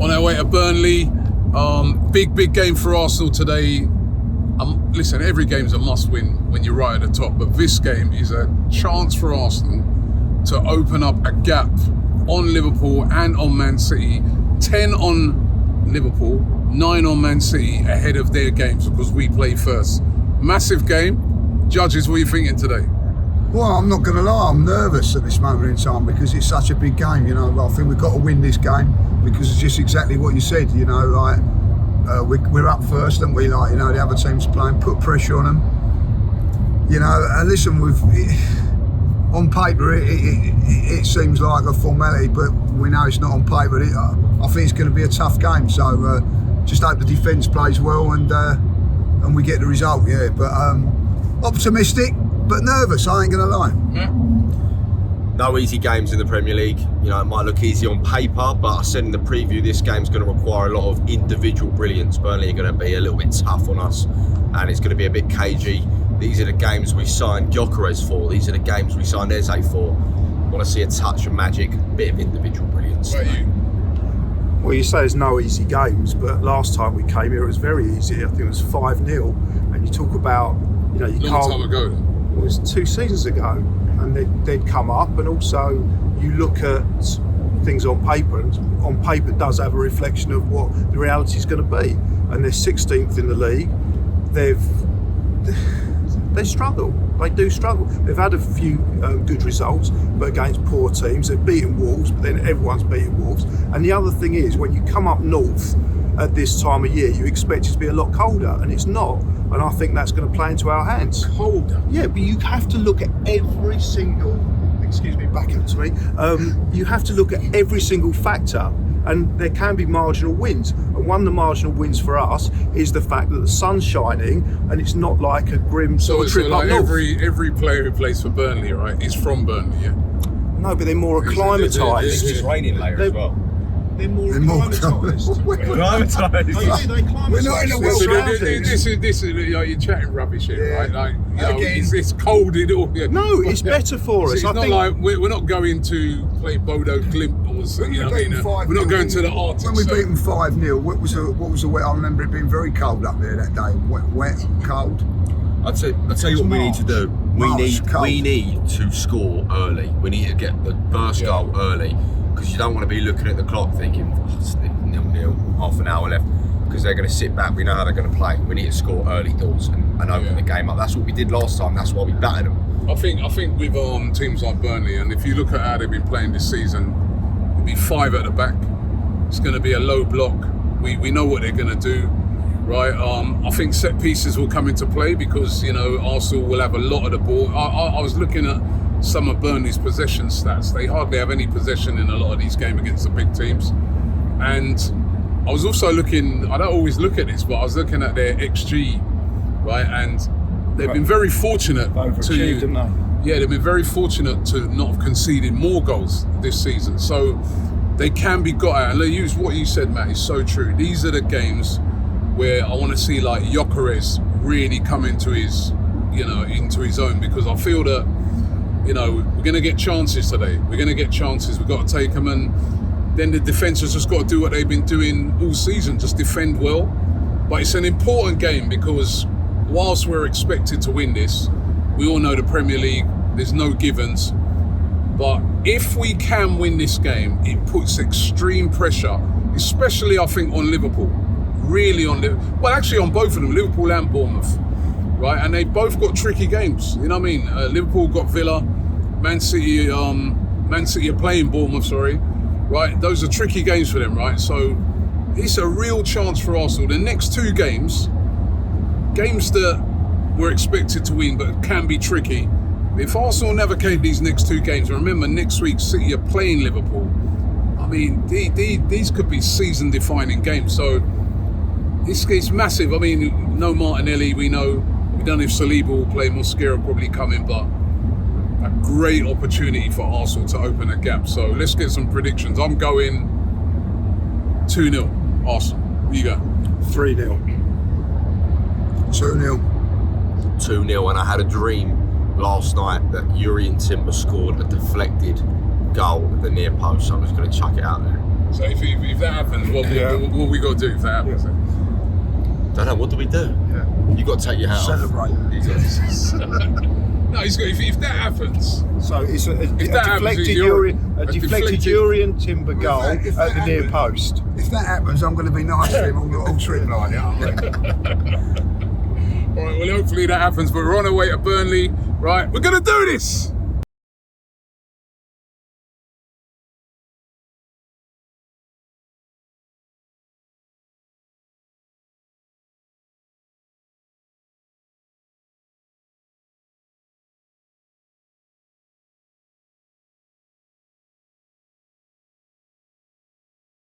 on our way to Burnley. Big game for Arsenal today. Listen, every game's a must-win when you're right at the top, but this game is a chance for Arsenal to open up a gap on Liverpool and on Man City. 10 on Liverpool, 9 on Man City ahead of their games because we play first. Massive game. Judges, what are you thinking today? Well, I'm not going to lie, I'm nervous at this moment in time because it's such a big game. You know, I think we've got to win this game because it's just exactly what you said. You know, like we're up first, and we like, you know, the other team's playing, put pressure on them. You know, and listen, on paper it seems like a formality, but we know it's not on paper. I think it's going to be a tough game. So just hope the defence plays well and we get the result. Yeah, but optimistic. But nervous, I ain't going to lie. Yeah. No easy games in the Premier League. You know, it might look easy on paper, but I said in the preview, this game's going to require a lot of individual brilliance. Burnley are going to be a little bit tough on us, and it's going to be a bit cagey. These are the games we signed Gyökeres for. These are the games we signed Eze for. I want to see a touch of magic, a bit of individual brilliance. What about you? Well, you say there's no easy games, but last time we came here, it was very easy. I think it was 5-0, and you talk about, you know, you Long can't. time ago. It was 2 seasons ago, and they'd come up, and also you look at things on paper, and on paper it does have a reflection of what the reality is going to be. And they're 16th in the league. They struggle. They do struggle. They've had a few good results, but against poor teams. They've beaten Wolves, but then everyone's beaten Wolves. And the other thing is, when you come up north at this time of year, you expect it to be a lot colder, and it's not. And I think that's going to play into our hands. Colder? Yeah, but you have to look at every single, back up to me. You have to look at every single factor, and there can be marginal wins. And one of the marginal wins for us is the fact that the sun's shining, and it's not like a grim sort of trip like up north. every player who plays for Burnley, right, is from Burnley, yeah? No, but they're more acclimatised. It's raining later as well. They're more Acclimatised. acclimatised. They We're not in the world So round this is you know, you're chatting rubbish here, Yeah. right? Like, you know, Again. it's cold in all. Yeah. No, it's better for us. It's I not think like we're not going to play Bodo Glimt or something. You know what I mean? We're not going to the Arctic. When we Circle. beat them 5-0, what was the wet? I remember it being very cold up there that day. Wet, cold. I'll tell you what we need to do. We need to score early. We need to get the first goal early, because you don't want to be looking at the clock thinking, oh, it's 0-0, half an hour left, because they're going to sit back. We know how they're going to play. We need to score early doors and open the game up. That's what we did last time. That's why we battered them. I think with teams like Burnley, and if you look at how they've been playing this season, it'll be 5 at the back. It's going to be a low block. We know what they're going to do, right? I think set pieces will come into play because, you know, Arsenal will have a lot of the ball. I was looking at some of Burnley's possession stats. They hardly have any possession in a lot of these games against the big teams. And I was also looking, I don't always look at this, but I was looking at their XG, right? And they've been very fortunate overachieved, didn't they? Yeah, they've been very fortunate to not have conceded more goals this season. So they can be got at. And they use what you said, Matt, is so true. These are the games where I want to see like Gyökeres really come into his own, because I feel that, you know, we're going to get chances today. We're going to get chances. We've got to take them, and then the defence has just got to do what they've been doing all season, just defend well. But it's an important game because whilst we're expected to win this, we all know the Premier League, there's no givens. But if we can win this game, it puts extreme pressure, especially I think on Liverpool. Really on actually on both of them, Liverpool and Bournemouth, right? And they both got tricky games. You know what I mean? Liverpool got Villa, Man City are playing Bournemouth, right? Those are tricky games for them, right? So it's a real chance for Arsenal. The next 2 games that we're expected to win but can be tricky. If Arsenal navigate these next 2 games, and remember next week City are playing Liverpool, I mean, these could be season-defining games. So it's massive. I mean, no Martinelli, we don't know if Saliba will play, Mosquera probably coming, but a great opportunity for Arsenal to open a gap. So let's get some predictions. I'm going 2-0 Arsenal. What you got? 3-0. 2-0. 2-0, and I had a dream last night that Yuri and Timber scored a deflected goal at the near post, so I'm just going to chuck it out there. So if that happens, what we got to do if that happens? Don't know. What do we do? You got to take your hat off. Celebrate. No, he's got. If that happens, So it's a that happens, deflected Urian Timber goal at the near post. If that happens, I'm going to be nice to him on the all trip line. You know what I mean? all right. Well, hopefully that happens. But we're on our way to Burnley. Right, we're gonna do this.